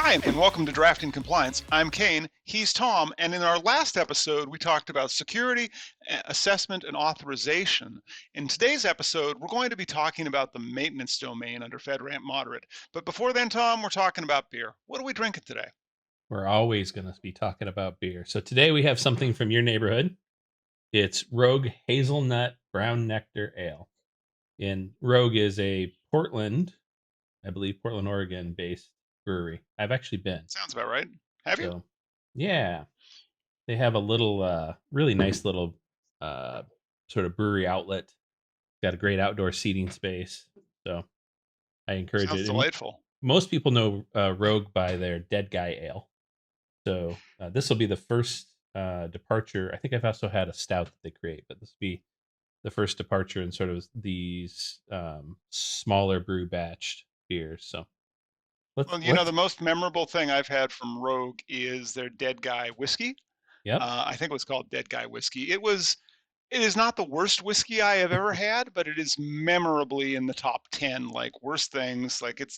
Hi, and welcome to Drafting Compliance. I'm Kayne, he's Tom, and in our last episode, we talked about security, assessment, and authorization. In today's episode, we're going to be talking about the maintenance domain under FedRAMP Moderate. But before then, Tom, we're talking about beer. What are we drinking today? We're always going to be talking about beer. So today we have something from your neighborhood. It's Rogue Hazelnut Brown Nectar Ale. And Rogue is a Portland, I believe Portland, Oregon based brewery. I've actually been. Sounds about right. Have you? So, yeah, they have a little really nice little uh sort of brewery outlet. Got a great outdoor seating space. So, I encourage Sounds it. And delightful. most people know Rogue by their Dead Guy Ale. So this will be the first departure. I think I've also had a stout that they create, but this will be the first departure in sort of these smaller brew batched beers. So let's Well, let's the most memorable thing I've had from Rogue is their Dead Guy whiskey. yep. I think it was called Dead Guy whiskey. It is not the worst whiskey I have ever had, but it is memorably in the top 10, like worst things. Like it's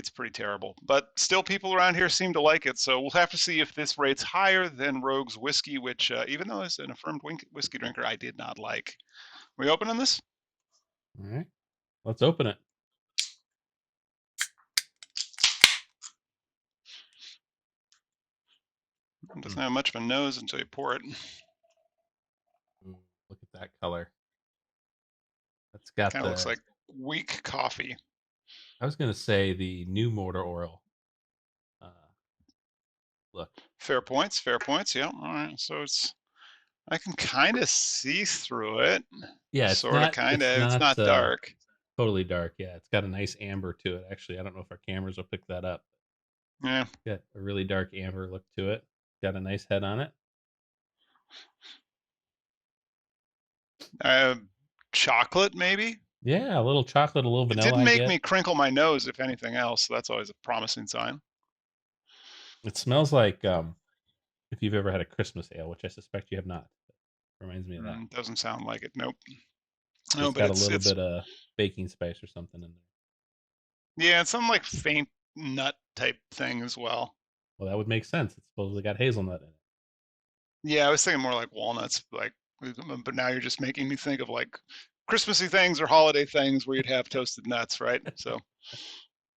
pretty terrible. But still people around here seem to like it. So we'll have to see if this rates higher than Rogue's whiskey, which even though as an affirmed whiskey drinker, I did not like. We opening this? All right, let's open it. It doesn't Mm. have much of a nose until you pour it. Ooh, look at that color. That's got Kind of looks the. like weak coffee. I was gonna say the new motor oil. Uh, look. Fair points, fair points. Yeah. All right. So I can kind of see through it. Yeah, it's Sort of, not. kind It's of. It's not not dark. totally dark. Yeah, it's got a nice amber to it. Actually, I don't know if our cameras will pick that up. Yeah. Got a really dark amber look to it. Got a nice head on it. Uh, Chocolate, maybe? Yeah, a little chocolate, a little It vanilla didn't I make get. me crinkle my nose, if anything else. So that's always a promising sign. It smells like if you've ever had a Christmas ale, which I suspect you have not. Reminds me of that. Doesn't sound like it. Nope. No, It's but got a it's little it's bit of baking spice or something in there. yeah, it's some like faint nut type thing as well. Well, that would make sense. It's supposedly got hazelnut in it. Yeah, I was thinking more like walnuts, like, but now you're just making me think of like Christmassy things or holiday things where you'd have toasted nuts, right? So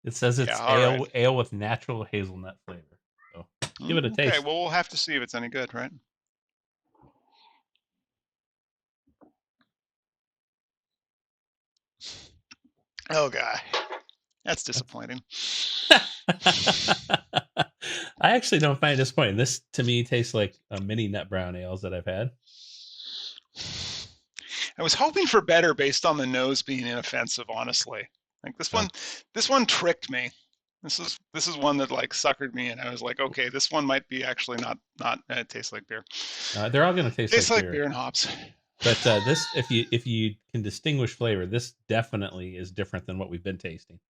It says yeah, it's all right. ale with natural hazelnut flavor. So give it a Okay, taste. well we'll have to see if it's any good, right? Oh god, that's disappointing. I actually don't find it disappointing. This to me tastes like a mini nut brown ales that I've had. I was hoping for better based on the nose being inoffensive, honestly. Like Oh. this one tricked me. This is one that like suckered me, and I was like, okay, this one might be actually not. It tastes like beer. They're all going to taste Tastes like like beer. beer and hops. But this, if you can distinguish flavor, this definitely is different than what we've been tasting.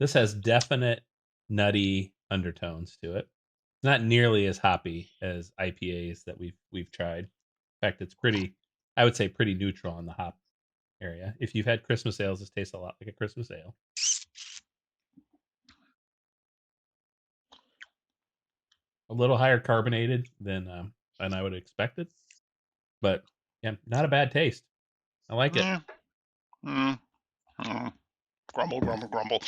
This has definite nutty undertones to it. It's not nearly as hoppy as IPAs that we've tried. In fact, it's pretty, I would say, pretty neutral on the hop area. If you've had Christmas ales, this tastes a lot like a Christmas ale. A little higher carbonated than I would have expected, but yeah, not a bad taste. I like it. Yeah. Mm, mm. Grumble, grumble, grumble.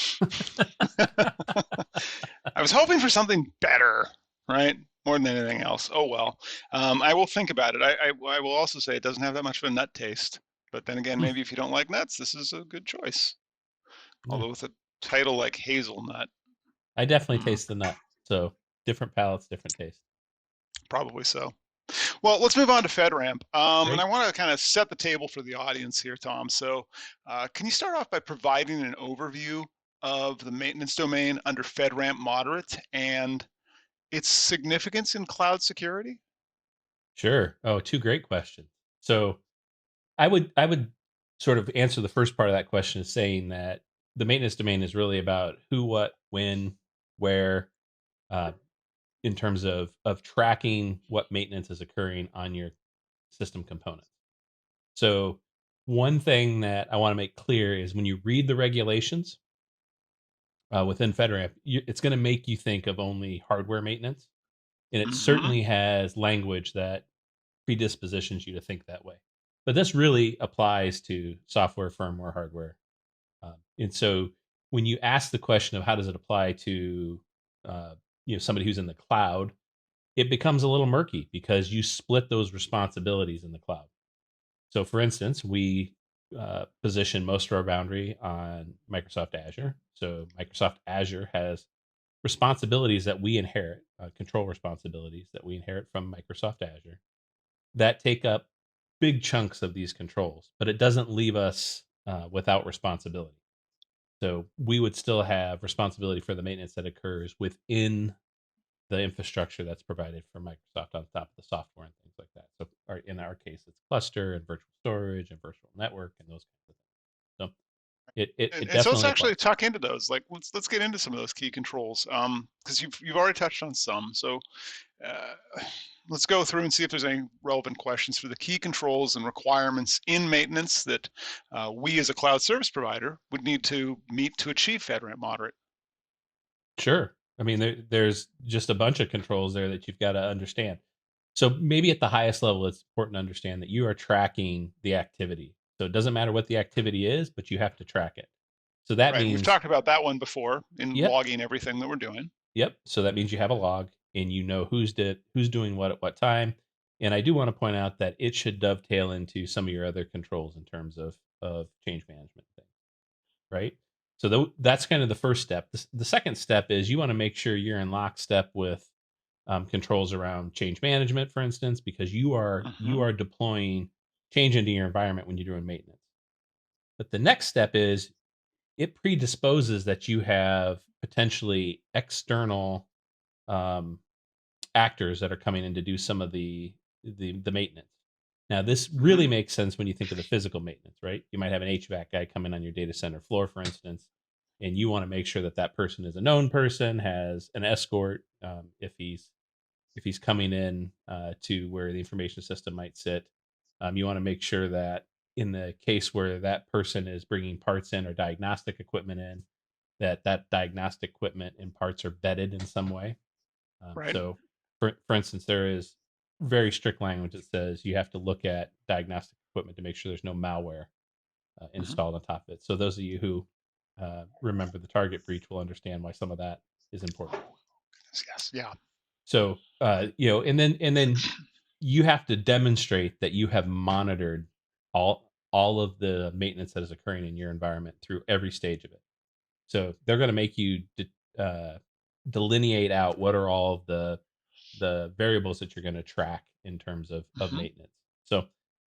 I was hoping for something better, right? More than anything else. Oh well. I will think about it. I will also say it doesn't have that much of a nut taste. But then again, maybe if you don't like nuts, this is a good choice. Yeah. Although with a title like hazelnut, I definitely hmm, taste the nut. So different palates, different taste. probably so. Well, let's move on to FedRAMP. And I Great. want to kind of set the table for the audience here, Tom. So, can you start off by providing an overview of the maintenance domain under FedRAMP Moderate and its significance in cloud security? Sure. Oh, two great questions. So I would sort of answer the first part of that question saying that the maintenance domain is really about who, what, when, where, uh, in terms of tracking what maintenance is occurring on your system components. So one thing that I want to make clear is when you read the regulations, within FedRAMP, it's going to make you think of only hardware maintenance, and it Hmm. certainly has language that predispositions you to think that way. But this really applies to software, firmware, hardware. And so when you ask the question of how does it apply to uh, somebody who's in the cloud, it becomes a little murky because you split those responsibilities in the cloud. So, for instance, we position most of our boundary on Microsoft Azure. So, Microsoft Azure has responsibilities that we inherit, control responsibilities that we inherit from Microsoft Azure that take up big chunks of these controls, but it doesn't leave us without responsibility. So, we would still have responsibility for the maintenance that occurs within the infrastructure that's provided for Microsoft on top of the software and things like that. So, in our case, it's cluster and virtual storage and virtual network and those kinds of things. So, it And so let's definitely applies. actually tuck into those. Like let's get into some of those key controls. Because you've already touched on some. So uh, let's go through and see if there's any relevant questions for the key controls and requirements in maintenance that we as a cloud service provider would need to meet to achieve FedRAMP Moderate. Sure. I mean, there's just a bunch of controls there that you've got to understand. So maybe at the highest level, it's important to understand that you are tracking the activity. So it doesn't matter what the activity is, but you have to track it. So that Right, and we've means, talked about that one before in yep, logging everything that we're doing. yep. So that means you have a log and you know who's doing what at what time. And I do want to point out that it should dovetail into some of your other controls in terms of change management things, right? So that's kind of the first step. The second step is you want to make sure you're in lockstep with controls around change management, for instance, because you Hmm. are deploying change into your environment when you're doing maintenance. But the next step is it predisposes that you have potentially external um, actors that are coming in to do some of the maintenance. Now, this Hmm. really makes sense when you think of the physical maintenance, right? You might have an HVAC guy come in on your data center floor, for instance, and you want to make sure that that person is a known person, has an escort. If he's coming in to where the information system might sit, you want to make sure that in the case where that person is bringing parts in or diagnostic equipment in, that diagnostic equipment and parts are vetted in some way. Right. So, for instance, there is very strict language that says you have to look at diagnostic equipment to make sure there's no malware Hmm. installed on top of it. So, those of you who remember the target breach will understand why some of that is important. Yes. Yeah. So, and then you have to demonstrate that you have monitored all of the maintenance that is occurring in your environment through every stage of it. So they're going to make you delineate out what are all of the variables that you're going to track in terms of Hmm. maintenance. So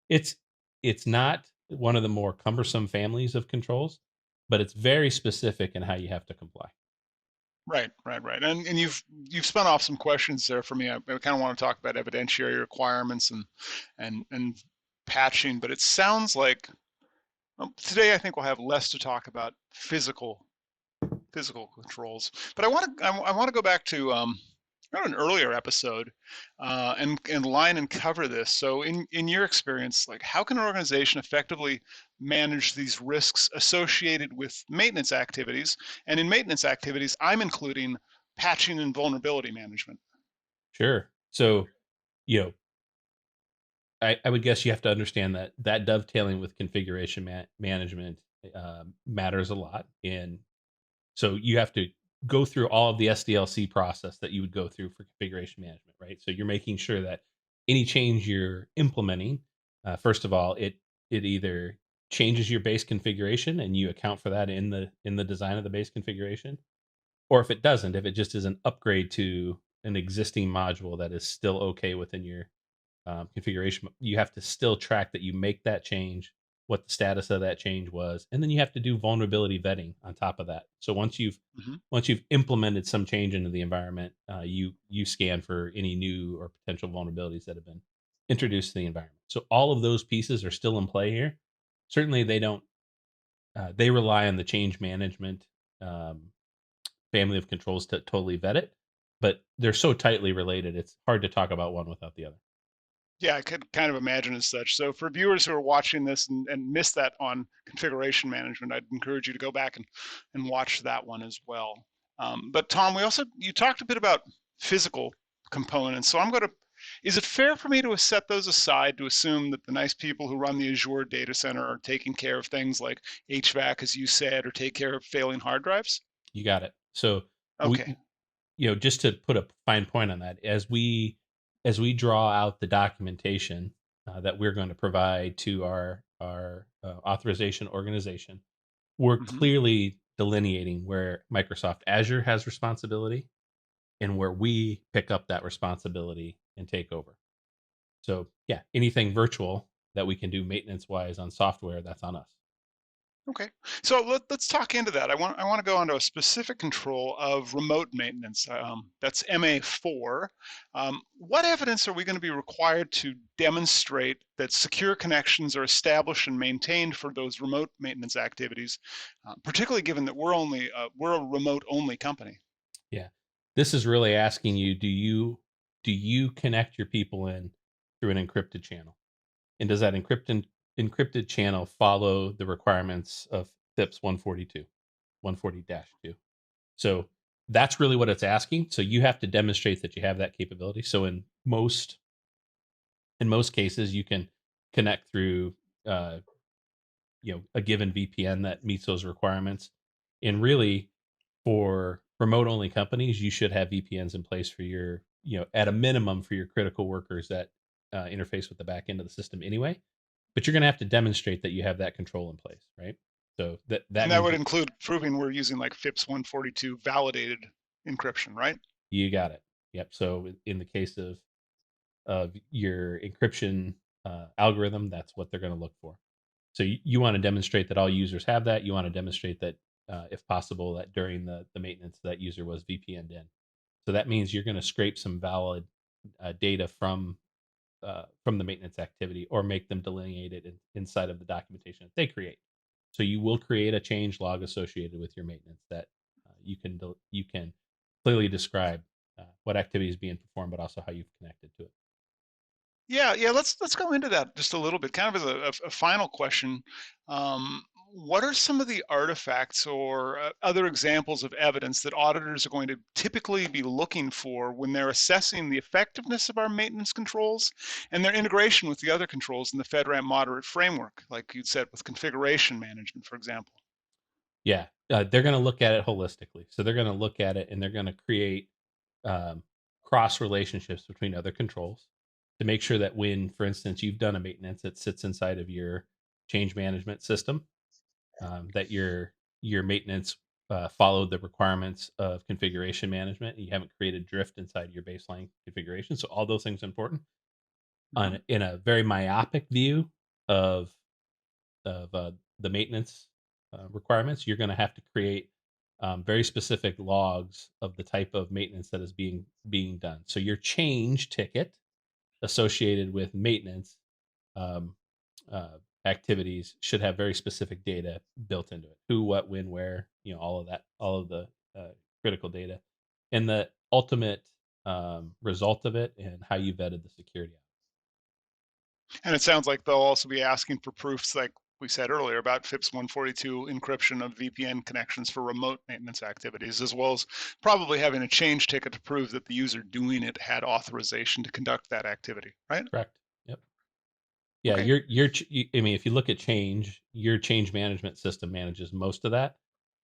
it's it's not one of the more cumbersome families of controls, but it's very specific in how you have to comply. Right, right, right. And you've spun off some questions there for me. I kind of want to talk about evidentiary requirements and patching, but it sounds like today I think we'll have less to talk about physical controls. But I want to go back to an earlier episode and line and cover this. So in your experience, like how can an organization effectively manage these risks associated with maintenance activities? And in maintenance activities, I'm including patching and vulnerability management. Sure. So, you know, I would guess you have to understand that dovetailing with configuration management matters a lot. And so you have to go through all of the SDLC process that you would go through for configuration management, right? So you're making sure that any change you're implementing, first of all, it either changes your base configuration and you account for that in the design of the base configuration, or if it doesn't, if it just is an upgrade to an existing module that is still okay within your configuration, you have to still track that you make that change, what the status of that change was, and then you have to do vulnerability vetting on top of that. So Hmm. once you've implemented some change into the environment, you scan for any new or potential vulnerabilities that have been introduced to the environment. So all of those pieces are still in play here. Certainly, they don't. They rely on the change management um, family of controls to totally vet it, but they're so tightly related. It's hard to talk about one without the other. Yeah, I could kind of imagine as such. So for viewers who are watching this and missed that on configuration management, I'd encourage you to go back and watch that one as well. But Tom, you talked a bit about physical components. So is it fair for me to set those aside to assume that the nice people who run the Azure data center are taking care of things like HVAC, as you said, or take care of failing hard drives? You got it. So we, Okay. just to put a fine point on that, as we draw out the documentation that we're going to provide to our authorization organization, we're Hmm. clearly delineating where Microsoft Azure has responsibility and where we pick up that responsibility and take over. So yeah, anything virtual that we can do maintenance wise on software, that's on us. Okay, so let's talk into that. I want to go onto a specific control of remote maintenance. That's MA4. What evidence are we going to be required to demonstrate that secure connections are established and maintained for those remote maintenance activities, particularly given that we're a remote only company? Yeah. This is really asking you, do you connect your people in through an encrypted channel? And does that encrypted channel follow the requirements of FIPS 142, 140-2? So that's really what it's asking. So you have to demonstrate that you have that capability. So in most cases, you can connect through uh, a given VPN that meets those requirements. And really, for remote only companies, you should have VPNs in place for your, at a minimum for your critical workers that interface with the back end of the system anyway. But you're going to have to demonstrate that you have that control in place, right? So that And that means would include proving we're using like FIPS 142 validated encryption, right? you got it. Yep. So in the case of your encryption algorithm, that's what they're going to look for. So you want to demonstrate that all users have that. You want to demonstrate that, if possible, that during the maintenance that user was VPN'd in. So that means you're going to scrape some valid data from the maintenance activity or make them delineated inside of the documentation that they create. So you will create a change log associated with your maintenance that you can clearly describe what activity is being performed, but also how you've connected to it. Yeah, yeah. Let's go into that just a little bit, kind of as a final question. What are some of the artifacts or other examples of evidence that auditors are going to typically be looking for when they're assessing the effectiveness of our maintenance controls and their integration with the other controls in the FedRAMP Moderate framework, like you'd said with configuration management, for example? Yeah, they're going to look at it holistically. So they're going to look at it and they're going to create um, cross relationships between other controls to make sure that when, for instance, you've done a maintenance that sits inside of your change management system, that your maintenance followed the requirements of configuration management. And you haven't created drift inside your baseline configuration. So all those things are important. Hmm. In a very myopic view of the maintenance requirements, you're going to have to create very specific logs of the type of maintenance that is being done. So your change ticket associated with maintenance um, uh, activities should have very specific data built into it: who, what, when, where, all of that, all of the critical data, and the ultimate result of it, and how you vetted the security. And it sounds like they'll also be asking for proofs, like we said earlier, about FIPS 142 encryption of VPN connections for remote maintenance activities, as well as probably having a change ticket to prove that the user doing it had authorization to conduct that activity, right? Correct. Yep. Yeah, Okay. I mean, if you look at change, your change management system manages most of that.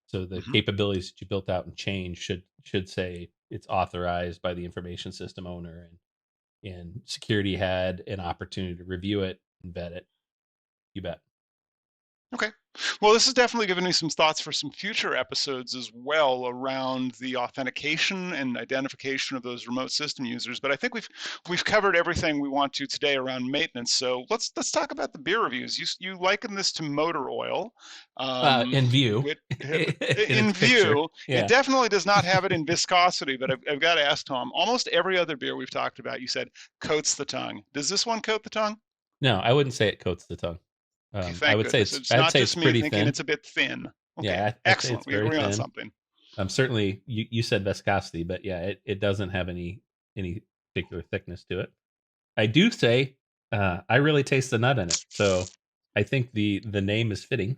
So the Hmm. capabilities that you built out in change should say it's authorized by the information system owner, and security had an opportunity to review it and vet it. You bet. Okay. Well, this has definitely given me some thoughts for some future episodes as well around the authentication and identification of those remote system users. But I think we've covered everything we want to today around maintenance. So let's talk about the beer reviews. You liken this to motor oil, In view, which in in its picture, view, it yeah. definitely does not have it in viscosity. But I've got to ask Tom. Almost every other beer we've talked about, you said coats the tongue. Does this one coat the tongue? No, I wouldn't say it coats the tongue. Okay, I thank would say goodness. it's It's I'd not say just it's me pretty thinking thin. it's a bit thin. Okay, Yeah, I'd say excellent. it's We very agree on thin. something. Certainly, you said viscosity, but yeah, it doesn't have any particular thickness to it. I do say I really taste the nut in it, so I think the name is fitting.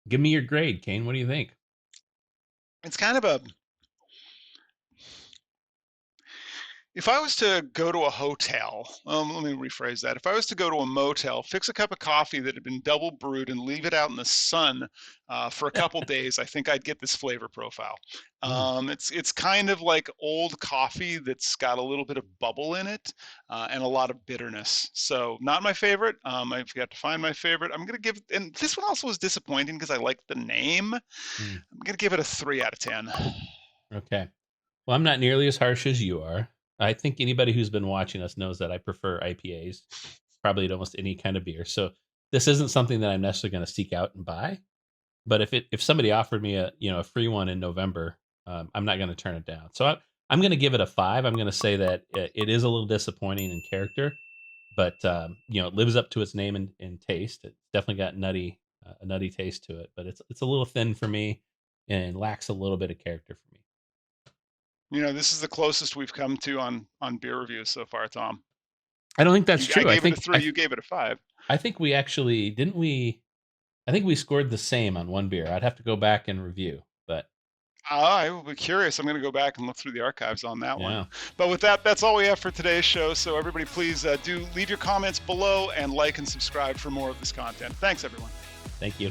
Give me your grade, Kane. What do you think? It's kind of a if I was to go to a hotel, let me rephrase that. If I was to go to a motel, fix a cup of coffee that had been double brewed and leave it out in the sun for a couple days, I think I'd get this flavor profile. Mm, It's kind of like old coffee that's got a little bit of bubble in it and a lot of bitterness. So not my favorite. I forgot to find my favorite. I'm gonna give, and this one also was disappointing because I liked the name. mm. I'm gonna give it a 3 out of 10. Okay. Well, I'm not nearly as harsh as you are. I think anybody who's been watching us knows that I prefer IPAs, probably to almost any kind of beer. So this isn't something that I'm necessarily going to seek out and buy. But if somebody offered me a free one in November, I'm not going to turn it down. So I'm going to give it a 5. I'm going to say that it is a little disappointing in character, but it lives up to its name and taste. It's definitely got a nutty taste to it, but it's a little thin for me and lacks a little bit of character for me. This is the closest we've come to on beer reviews so far, Tom. I don't think that's I true. gave it a 3. You gave it a 5. I think we actually didn't we. I think we scored the same on one beer. I'd have to go back and review, but I will be curious. I'm going to go back and look through the archives on that one. yeah. But with that, that's all we have for today's show. So everybody, please do leave your comments below and like and subscribe for more of this content. Thanks, everyone. Thank you.